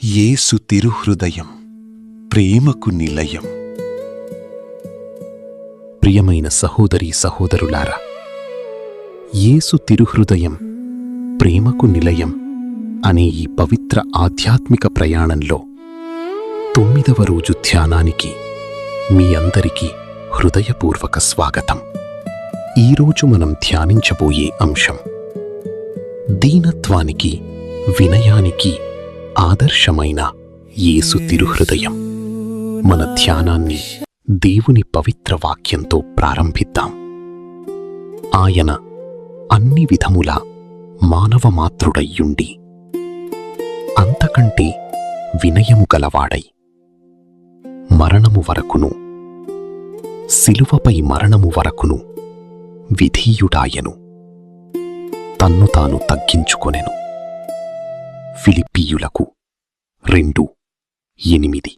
యేసు తిరుహృదయం ప్రేమకు నిలయం. ప్రియమైన సహోదరీ సహోదరులారా, యేసు తిరుహృదయం ప్రేమకు నిలయం అనే ఈ పవిత్ర ఆధ్యాత్మిక ప్రయాణంలో 9వ రోజు ధ్యానానికి మీ అందరికీ హృదయపూర్వక స్వాగతం. ఈరోజు మనం ధ్యానించబోయే అంశం దీనత్వానికి, వినయానికి ఆదర్శమైన యేసు తిరుహృదయం. మన ధ్యానాన్ని దేవుని పవిత్ర వాక్యంతో ప్రారంభిద్దాం. ఆయన అన్ని విధములా మానవమాతృడయ్యుండి అంతకంటే వినయము గలవాడై మరణము వరకును, శిలువపై మరణము వరకును విధేయుడాయను, తన్ను తాను తగ్గించుకొనెను. ఫిలిప్పీయులకు 2:8.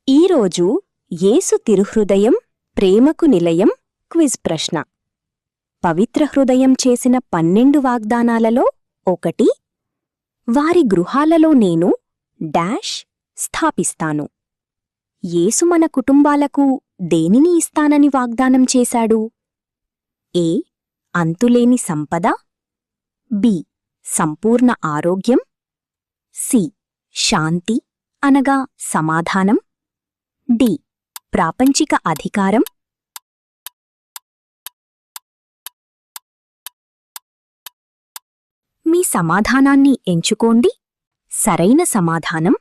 ఈరోజు యేసు తిరుహృదయం ప్రేమకు నిలయం క్విజ్ ప్రశ్న. పవిత్ర హృదయం చేసిన 12 వాగ్దానాలలో ఒకటి, వారి గృహాలలో నేను డాష్ స్థాపిస్తాను. యేసు మన కుటుంబాలకు దేనిని ఇస్తానని వాగ్దానం చేశాడు? ఏ. అంతులేని సంపద, బి. సంపూర్ణ ఆరోగ్యం, సి. శాంతి అనగా సమాధానం, డి. ప్రాపంచిక అధికారం. మీ సమాధానాన్ని ఎంచుకోండి. సరైన సమాధానం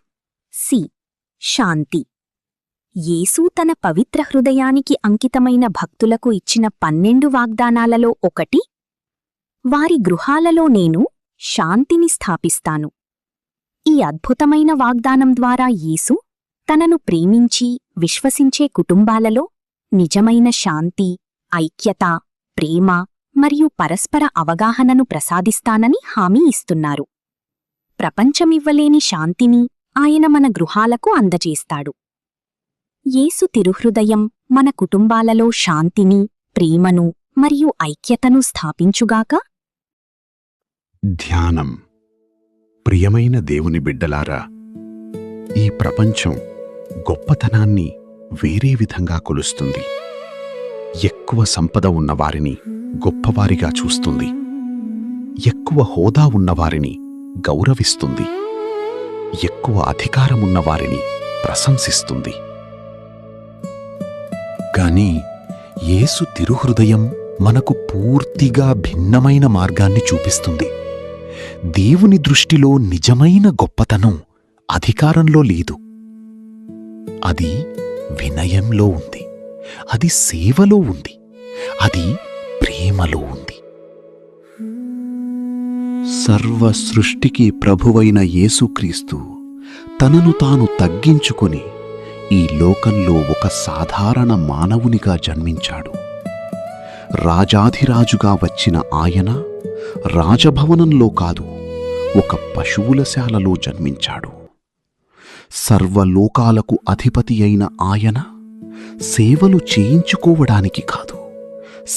సి. శాంతి. యేసు తన పవిత్ర హృదయానికి అంకితమైన భక్తులకు ఇచ్చిన 12 వాగ్దానాలలో ఒకటి, వారి గృహాలలో నేను శాంతిని స్థాపిస్తాను. ఈ అద్భుతమైన వాగ్దానం ద్వారా యేసు తనను ప్రేమించి విశ్వసించే కుటుంబాలలో నిజమైన శాంతి, ఐక్యత, ప్రేమ మరియు పరస్పర అవగాహనను ప్రసాదిస్తానని హామీ ఇస్తున్నారు. ప్రపంచమివ్వలేని శాంతిని ఆయన మన గృహాలకు అందజేస్తాడు. యేసు తిరుహృదయం మన కుటుంబాలలో శాంతిని, ప్రేమను మరియు ఐక్యతను స్థాపించుగాక. ధ్యానం. ప్రియమైన దేవుని బిడ్డలారా, ఈ ప్రపంచం గొప్పతనాన్ని వేరే విధంగా కొలుస్తుంది. ఎక్కువ సంపద ఉన్నవారిని గొప్పవారిగా చూస్తుంది. ఎక్కువ హోదా ఉన్నవారిని గౌరవిస్తుంది. ఎక్కువ అధికారమున్నవారిని ప్రశంసిస్తుంది. కాని యేసు తిరుహృదయం మనకు పూర్తిగా భిన్నమైన మార్గాన్ని చూపిస్తుంది. దేవుని దృష్టిలో నిజమైన గొప్పతనం అధికారంలో లేదు. అది వినయంలో ఉంది. అది సేవలో ఉంది. అది ప్రేమలో ఉంది. సర్వ సృష్టికి ప్రభువైన యేసుక్రీస్తు తనను తాను తగ్గించుకొని ఈ లోకంలో ఒక సాధారణ మానవునిగా జన్మించాడు. రాజాధిరాజుగా వచ్చిన ఆయన రాజభవనంలో కాదు, ఒక పశువులశాలలో జన్మించాడు. సర్వలోకాలకు అధిపతి అయిన ఆయన సేవలు చేయించుకోవడానికి కాదు,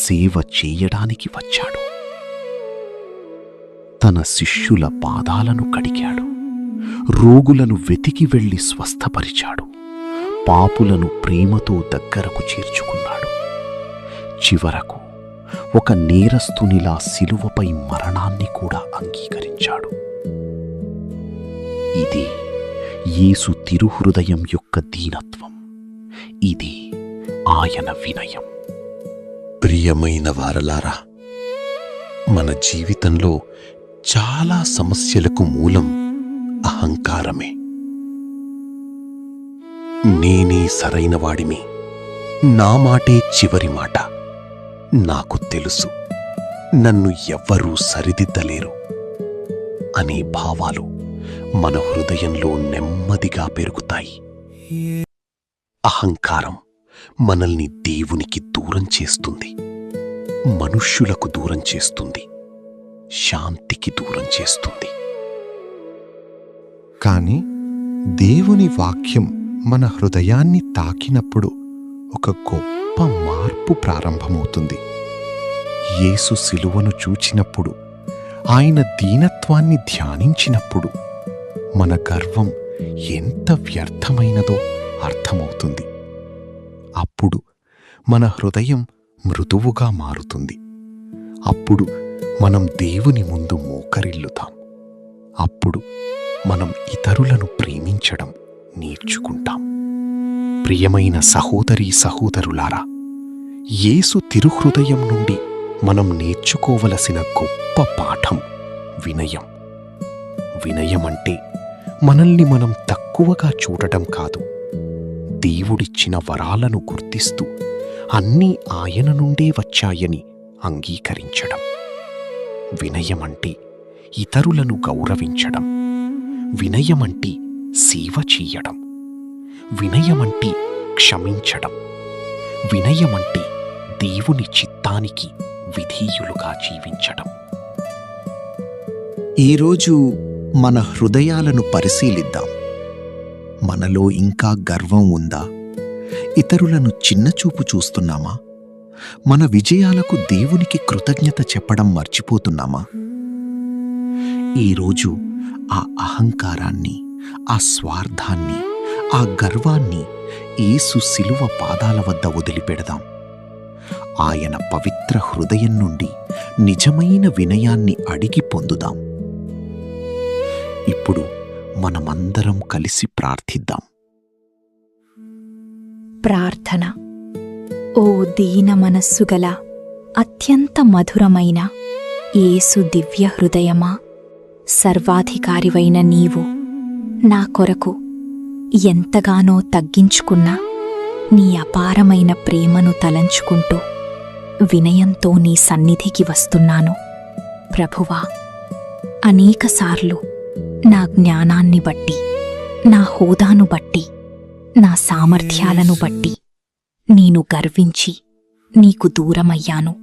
సేవ చేయడానికి వచ్చాడు. తన శిష్యుల పాదాలను కడిగాడు. రోగులను వెతికి వెళ్లి స్వస్థపరిచాడు. పాపులను ప్రేమతో దగ్గరకు చేర్చుకున్నాడు. చివరకు ఒక నేరస్తునిలా శిలువపై మరణాన్ని కూడా అంగీకరించాడు. ఇది యేసు తిరుహృదయం యొక్క దీనత్వం. ఇది ఆయన వినయం. ప్రియమైన వారలారా, మన జీవితంలో చాలా సమస్యలకు మూలం అహంకారమే. నేనే సరైన వాడిని, నా మాటే చివరి మాట, నాకు తెలుసు, నన్ను ఎవ్వరూ సరిదిద్దలేరు అనే భావాలు మన హృదయంలో నెమ్మదిగా పెరుగుతాయి. అహంకారం మనల్ని దేవునికి దూరం చేస్తుంది, మనుష్యులకు దూరం చేస్తుంది, శాంతికి దూరం చేస్తుంది. కాని దేవుని వాక్యం మన హృదయాన్ని తాకినప్పుడు ఒక గొప్ప మార్పు ప్రారంభమవుతుంది. యేసు శిలువను చూచినప్పుడు, ఆయన దీనత్వాన్ని ధ్యానించినప్పుడు మన గర్వం ఎంత వ్యర్థమైనదో అర్థమవుతుంది. అప్పుడు మన హృదయం మృదువుగా మారుతుంది. అప్పుడు మనం దేవుని ముందు మోకరిల్లుతాం. అప్పుడు మనం ఇతరులను ప్రేమించడం నేర్చుకుంటాం. ప్రియమైన సహోదరీ సహోదరులారా, యేసు తిరుహృదయం నుండి మనం నేర్చుకోవలసిన గొప్ప పాఠం వినయం. వినయమంటే మనల్ని మనం తక్కువగా చూడటం కాదు, దేవుడిచ్చిన వరాలను గుర్తిస్తూ అన్నీ ఆయన నుండే వచ్చాయని అంగీకరించడం. వినయమంటే ఇతరులను గౌరవించడం. వినయమంటే సేవ చెయ్యడం. వినయమంటే క్షమించడం. వినయమంటే దేవుని చిత్తానికి విధేయులుగా జీవించడం. ఈరోజు మన హృదయాలను పరిశీలిద్దాం. మనలో ఇంకా గర్వం ఉందా? ఇతరులను చిన్నచూపు చూస్తున్నామా? మన విజయాలకు దేవునికి కృతజ్ఞత చెప్పడం మర్చిపోతున్నామా? ఈరోజు ఆ అహంకారాన్ని, ఆ స్వార్థాన్ని, ఆ గర్వాన్ని యేసు శిలువ పాదాల వద్ద వదిలిపెడదాం. ఆయన పవిత్ర హృదయం నుండి నిజమైన వినయాన్ని అడిగి పొందుదాం. ఇప్పుడు మనమందరం కలిసి ప్రార్థిద్దాం. ప్రార్థన. ఓ దీన మనస్సుగల అత్యంత మధురమైన యేసు దివ్య హృదయమా, సర్వాధికారివైన నీవు నా కొరకు ఎంతగానో తగ్గించుకున్న నీ అపారమైన ప్రేమను తలంచుకుంటూ వినయంతో నీ సన్నిధికి వస్తున్నాను. ప్రభువా, అనేకసార్లు నా జ్ఞానాన్ని బట్టి, నా హోదాను బట్టి, నా సామర్థ్యాలను బట్టి నేను గర్వించి నీకు దూరమయ్యాను.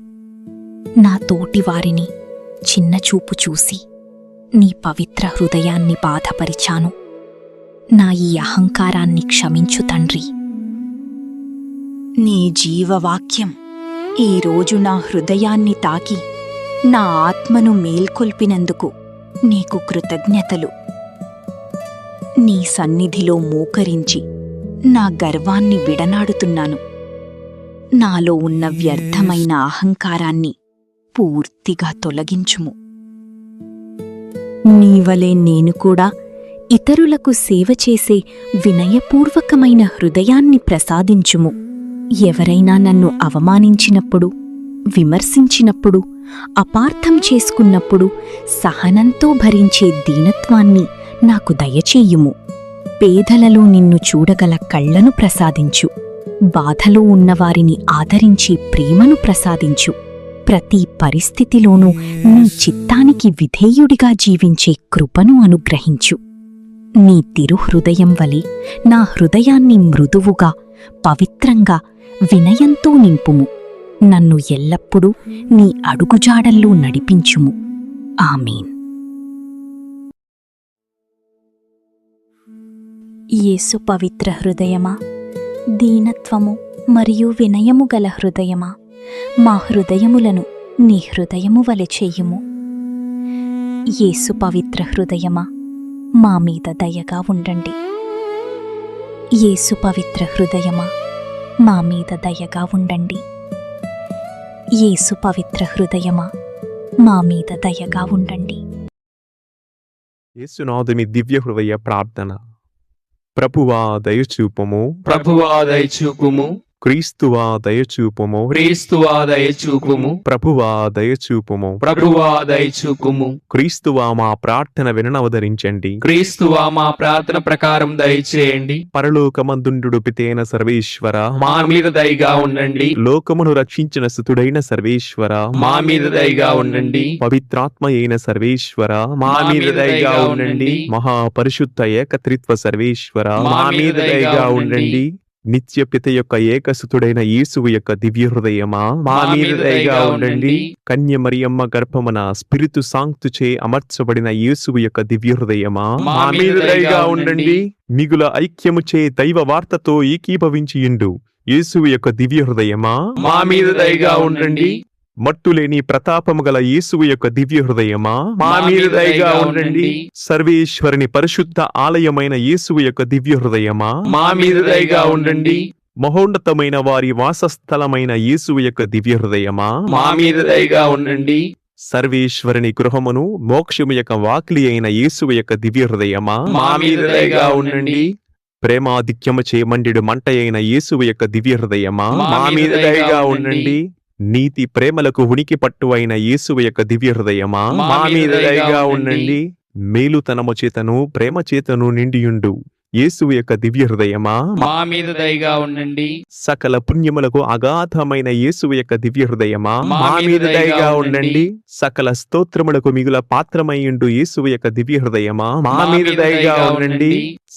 నా తోటివారిని చిన్నచూపు చూసి నీ పవిత్ర హృదయాన్ని బాధపరిచాను. నా ఈ అహంకారాన్ని క్షమించు తండ్రి. నీ జీవవాక్యం ఈరోజు నా హృదయాన్ని తాకి నా ఆత్మను మేల్కొల్పినందుకు నీకు కృతజ్ఞతలు. నీ సన్నిధిలో మోకరించి నా గర్వాన్ని విడనాడుతున్నాను. నాలో ఉన్న వ్యర్థమైన అహంకారాన్ని పూర్తిగా తొలగించుము. నీవలే నేను కూడా ఇతరులకు సేవ చేసే వినయపూర్వకమైన హృదయాన్ని ప్రసాదించుము. ఎవరైనా నన్ను అవమానించినప్పుడు, విమర్శించినప్పుడు, అపార్థం చేసుకున్నప్పుడు సహనంతో భరించే దీనత్వాన్ని నాకు దయచేయుము. పేదలలో నిన్ను చూడగల కళ్లను ప్రసాదించు. బాధలో ఉన్నవారిని ఆదరించే ప్రేమను ప్రసాదించు. ప్రతి పరిస్థితిలోనూ నీ చిత్తానికి విధేయుడిగా జీవించే కృపను అనుగ్రహించు. నీ తిరుహృదయం వలె నా హృదయాన్ని మృదువుగా, పవిత్రంగా, వినయంతో నింపుము. నన్ను ఎల్లప్పుడూ నీ అడుగుజాడల్లో నడిపించుము. ఆమేన్. యేసు పవిత్ర హృదయమా, దీనత్వము మరియు వినయము గల హృదయమా, మా హృదయములను నీ హృదయము వలె చెయ్యుము. యేసు పవిత్ర హృదయమా, మా మీద దయగా ఉండండి. యేసు పవిత్ర హృదయమా, మా మీద దయగా ఉండండి. యేసు పవిత్ర హృదయమా, మా మీద దయగా ఉండండి. యేసునాథుని దివ్య హృదయ ప్రార్థన. ప్రభువా దయచూపుము, ప్రభువా దయచూపుము, క్రీస్తువా దయచూపుము, క్రీస్తువా దయచూపుము, ప్రభువా దయచూపుము, ప్రభువా దయచూపుము, క్రీస్తువా మా ప్రార్థన వినవదరించండి. క్రీస్తువా మా ప్రార్థన ప్రకారం దయచేయండి. పరలోకమందుండు పితైన సర్వేశ్వర, మా మీద దయగా ఉండండి. లోకమును రక్షించిన సుతుడైన సర్వేశ్వర, మా మీద దయగా ఉండండి. పవిత్రాత్మ అయిన సర్వేశ్వర, మా మీద దయగా ఉండండి. మహాపరిశుద్ధ ఏకత్రిత్వ సర్వేశ్వర, మా మీద దయగా ఉండండి. నిత్య పిత యొక్క ఏకసుతుడైన యేసువు యొక్క దివ్య హృదయమా, మా మీద దయగా ఉండండి. కన్య మరియమ్మ గర్భమున స్పిరితు సాంక్తుచే అమర్చబడిన యేసువు యొక్క దివ్య హృదయమా, మా మీద దయగా ఉండండి. మిగుల ఐక్యముచే దైవ వార్తతో ఏకీభవించియుండు యేసువు యొక్క దివ్య హృదయమా, మా మీద దయగా ఉండండి. మట్టులేని ప్రతాపము గల యేసువు యొక్క దివ్య హృదయమా, మా మీద దయగా ఉండండి. సర్వేశ్వరుని పరిశుద్ధ ఆలయమైన యేసువు యొక్క దివ్య హృదయమా, మా మీద దయగా ఉండండి. మహోన్నతమైన వారి వాసస్థలమైన యేసువు యొక్క దివ్య హృదయమా, మా మీద దయగా ఉండండి. సర్వేశ్వరుని గృహమును మోక్షము యొక్క వాకిలి అయిన యేసువు యొక్క దివ్య హృదయమా, మా మీద దయగా ఉండండి. ప్రేమాధిక్యము చే మండిడు మంట అయిన యేసువు యొక్క దివ్య హృదయమా, మా మీద దయగా ఉండండి. నీతి ప్రేమలకు ఉనికి పట్టు అయిన యేసువు యొక్క దివ్య హృదయమా, మా మీద దయగా ఉండండి. మేలుతనము చేతను ప్రేమ చేతను నిండియుండు యేసువు యొక్క దివ్య హృదయమా, మా మీద దయగా ఉండండి. సకల పుణ్యములకు అగాధమైన యేసువు యొక్క దివ్య హృదయమా, మా మీద దయగా ఉండండి. సకల స్తోత్రములకు మిగుల పాత్రమయ్యుండు యేసువు యొక్క దివ్య హృదయమా, మా మీద దయగా ఉండండి.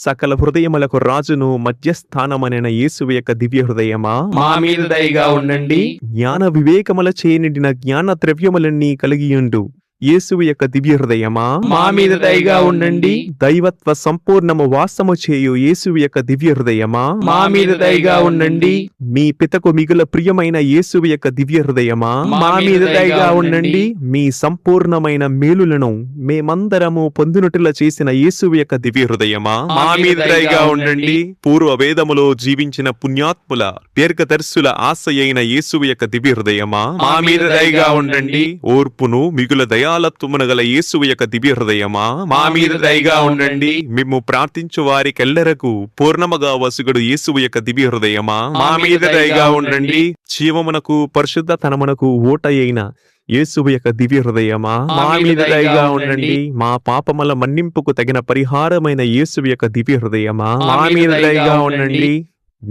సకల హృదయములకు రాజును మధ్యస్థానమనైన యేసువు యొక్క దివ్య హృదయమా, మా మీద దయగా ఉండండి. జ్ఞాన వివేకముల చే నిండిన జ్ఞాన ద్రవ్యములన్నీ కలిగియుండు యేసువు యొక్క దివ్య హృదయమా, మా మీద దయగా ఉండండి. దైవత్వ సంపూర్ణము వాసము చేయు యేసువు యొక్క దివ్య హృదయమా, మా మీద దయగా ఉండండి. మీ పితకు మిగుల ప్రియమైన యేసువు యొక్క దివ్య హృదయమా, మా మీద దయగా ఉండండి. మీ సంపూర్ణమైన మేలులను మేమందరము పొందునట్ల చేసిన యేసువు యొక్క దివ్య హృదయమా, మా మీద దయగా ఉండండి. పూర్వ వేదములో జీవించిన పుణ్యాత్ముల దీర్ఘదర్శుల ఆశయైన యేసువు యొక్క దివ్య హృదయమా, మా మీద దయగా ఉండండి. ఓర్పును మిగుల దయాలత్వమును గల యేసువు యొక్క దివ్య హృదయమా, మా మీద దయగా ఉండండి. మిమ్ము ప్రార్థించు వారికెల్లరకు పూర్ణముగా వసుగుడు యేసువు యొక్క దివ్య హృదయమా, మా మీద దయగా ఉండండి. జీవమునకు పరిశుద్ధతనమునకు ఓటయైన యేసువు యొక్క దివ్య హృదయమా, మా మీద దయగా ఉండండి. మా పాపముల మన్నింపుకు తగిన పరిహారమైన యేసువు యొక్క దివ్య హృదయమా, మా మీద దయగా ఉండండి.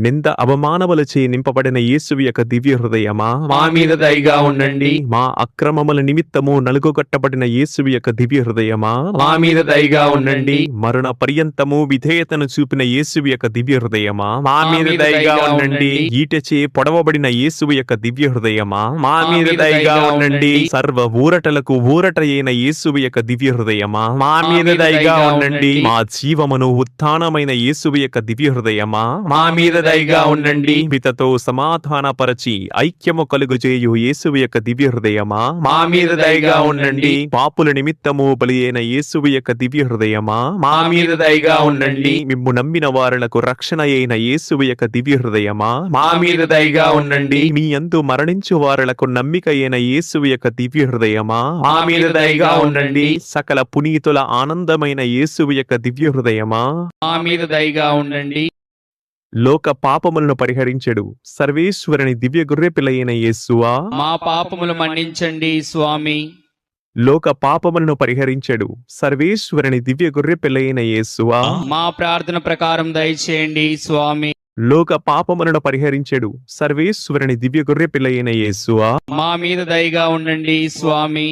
నింద అవమానములచే నింపబడిన యేసువు యొక్క దివ్య హృదయమా, మా మీద దయగా ఉండండి. మా అక్రమముల నిమిత్తము నలుగుగొట్టబడిన యేసువు యొక్క దివ్య హృదయమా, మా మీద దయగా ఉండండి. మరణ పర్యంతము విధేయతను చూపిన యేసువు యొక్క దివ్య హృదయమా, మా మీద దయగా ఉండండి. ఈటచే పొడవబడిన యేసువు యొక్క దివ్య హృదయమా, మా మీద దయగా ఉండండి. సర్వ ఊరటలకు ఊరట అయిన యేసువు యొక్క దివ్య హృదయమా, మా మీద దయగా ఉండండి. మా జీవమును ఉత్థానమైన యేసువు యొక్క దివ్య హృదయమా, మా మీద దయగా ఉండండి. పితతో సమాధానపరచి ఐక్యము కలుగుచేయు యేసువు యొక్క దివ్య హృదయమా, మా మీద దయగా ఉండండి. పాపుల నిమిత్తము బలి అయిన యేసువు యొక్క దివ్య హృదయమా, మా మీద దయగా ఉండండి. మిమ్ము నమ్మిన వారులకు రక్షణ అయిన యేసువు యొక్క దివ్య హృదయమా, మా మీద దయగా ఉండండి. మీ యందు మరణించు వారులకు నమ్మిక అయిన యేసువు యొక్క దివ్య హృదయమా, మా మీద దయగా ఉండండి. సకల పునీతుల ఆనందమైన యేసువు యొక్క దివ్య హృదయమా, మా మీద దయగా ఉండండి. లోక పాపములను పరిహరించెడు సర్వేశ్వరుని దివ్య గొర్రె పిల్లయైన యేసువా, మా పాపములు మన్నించండి స్వామి. లోక పాపములను పరిహరించెడు సర్వేశ్వరుని దివ్య గొర్రె పిల్లయైన యేసువా, మా ప్రార్థన ప్రకారం దయచేయండి స్వామి. లోక పాపములను పరిహరించెడు సర్వేశ్వరుని దివ్య గొర్రె పిల్లయైన యేసువా, మా మీద దయగా ఉండండి స్వామి.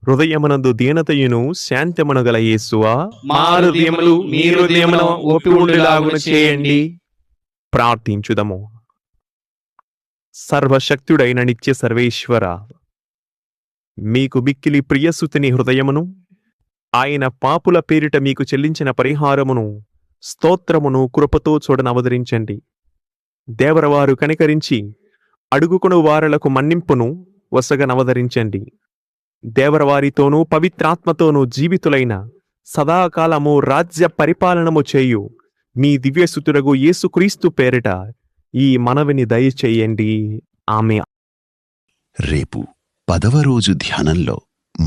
హృదయమునందు దీనతయును శాంతమును గల యేసువా, మా హృదయములు మీ హృదయమును ఒప్పి ఉండులాగున చేయండి. ప్రార్థించుదము. సర్వశక్తుడైన నిత్య సర్వేశ్వర, మీకు మిక్కిలి ప్రియసుతుని హృదయమును ఆయన పాపుల పేరిట మీకు చెల్లించిన పరిహారమును స్తోత్రమును కృపతో చూడనవతరించండి. దేవరవారు కనికరించి అడుగుకొను వారలకు మన్నింపును వసగనవతరించండి. దేవరవారితోనూ పవిత్రాత్మతోనూ జీవితులైన సదాకాలము రాజ్య పరిపాలనము చేయు మీ దివ్యసుతుడగు యేసుక్రీస్తు పేరిట ఈ మనవిని దయచేయండి. ఆమె. రేపు 10వ రోజు ధ్యానంలో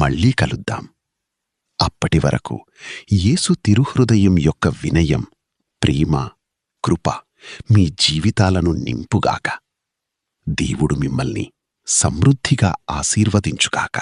మళ్ళీ కలుద్దాం. అప్పటి వరకు యేసు తిరుహృదయం యొక్క వినయం, ప్రేమ, కృప మీ జీవితాలను నింపుగాక. దేవుడు మిమ్మల్ని సమృద్ధిగా ఆశీర్వదించుగాక.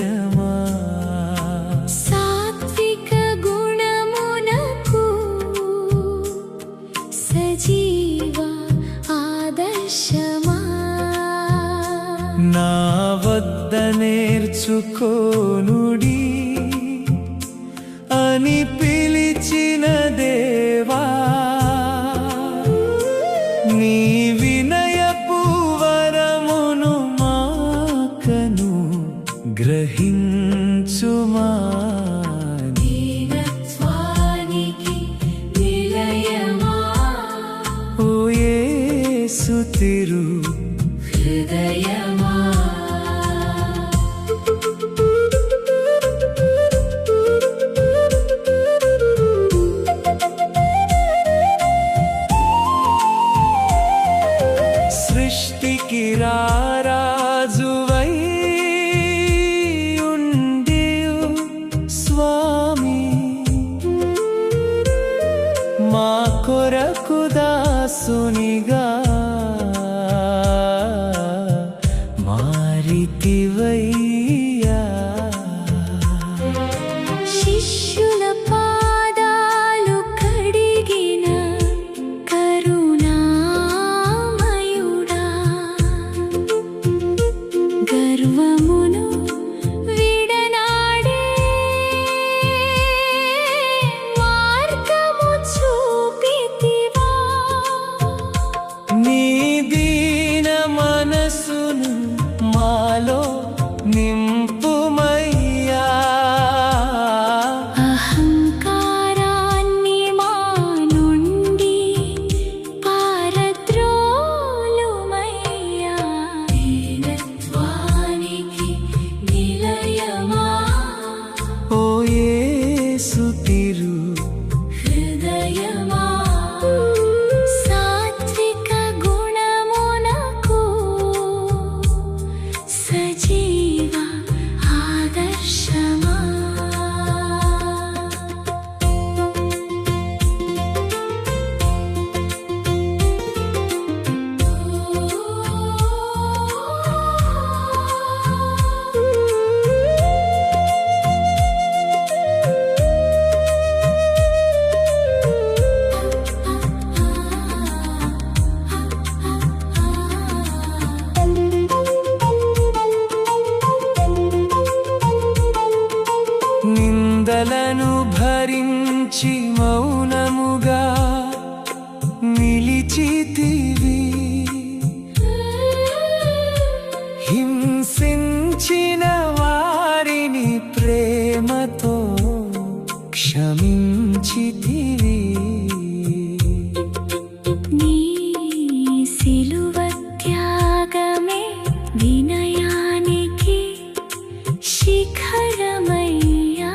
హృదయమా సాత్విక గుణమునకు సజీవ ఆదర్శమా నా వద్ద నేర్చుకోనుడి అని పిలిచిన దేవా నీ వినయపు వరమును మాకను గ్రహించుమా దీనత్వానికి నిలయమా ఓ యేసు తిరు హృదయమా సృష్టికి రారాజువై ఉండియు స్వామి మా కొరకు దాసునిగా మారితివయ్యా శిష్యుల పాదాలు కడిగిన కరుణామయుడా గర్వమును విడనాడే మార్గము చూపితివా నీ దీన మనసును మాలో నింపుమయ్యా అహంకారాన్ని మా నుండి పారద్రోలుమయ్యా దీనత్వానికి నిలయమా ఓ యేసు తిరు హృదయమా సాత్విక గుణమునకు సజీవ ఆదర్శమా నిందలను భరించి మౌనముగా నిలిచితివి హింసించిన వారిని ప్రేమతో క్షమించితివి నీ సిలువ త్యాగమే వినయానికి శిఖరమయ్యా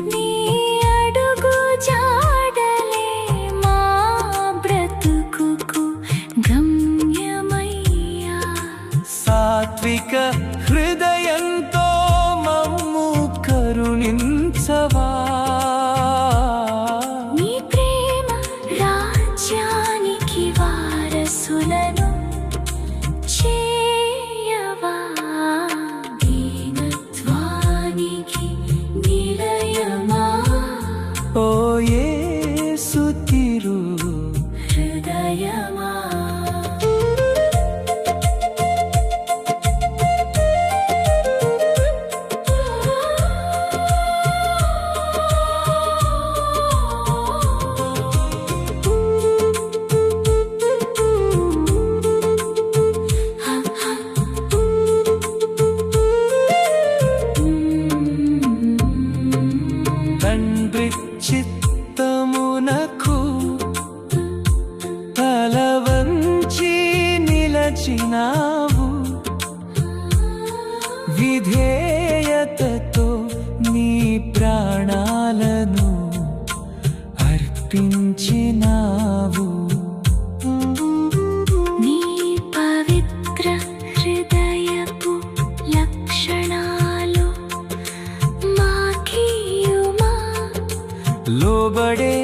నీ అడుగు జాడలే మా బ్రతుకుకు గమ్యమయ్యా సాత్విక హృదయంతో మమ్ము కరుణించవా నీ ప్రేమ రాజ్యానికి వారసులను చేయవా దీనత్వానికి నిలయమా ఓ యేసు తిరు హృదయమా తండ్రి చిత్తమునకు తల వంచి నిలచినావు విధేయతతో నీ ప్రాణాలను అర్పించినావు నీ పవిత్ర హృదయపు లక్షణాలు మాకీయుమా లోబడే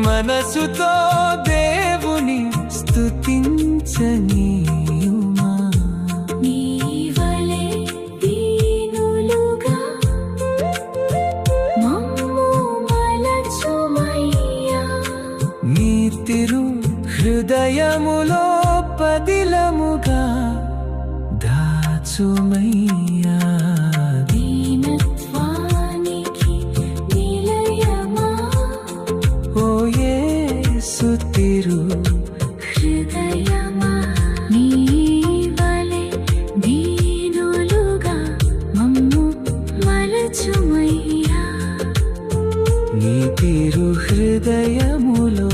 మనసుతో దేవుని స్తుతించనీయుమా నీ వలె దీనత్వానికి నిలయమా ఓ యేసు తిరు హృదయమా నీ వలె దీనులుగా మమ్ము మలచుమయ్యా నీ తిరు హృదయములో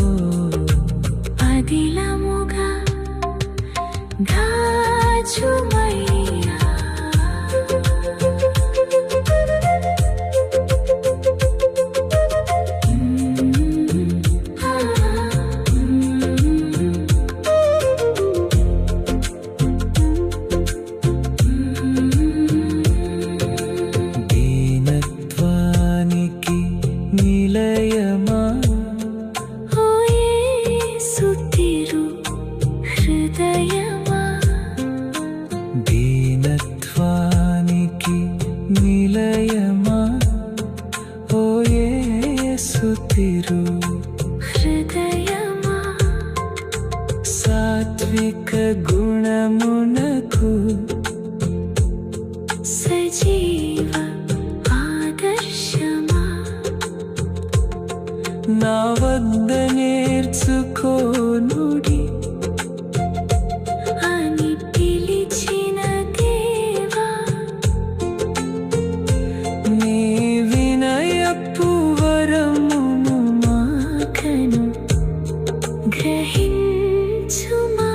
అదిలముగా దాచుమయ్యా దీనత్వానికి నిలయమా ఓ యేసు తిరు హృదయమా దీనత్వానికి నిలయమా ఓ యేసు తిరు హృదయమా సాత్విక గుణమునకు సజీవ ఆదర్శమా నా వద్ద నేర్చుకోనుడి అని పిలిచిన దేవా నీ వినయపు వరమును మాకను గ్రహించుమా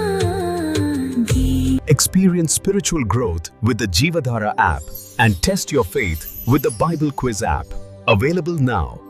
Experience spiritual growth with the Jeevadhara app and test your faith with the Bible Quiz app. Available now.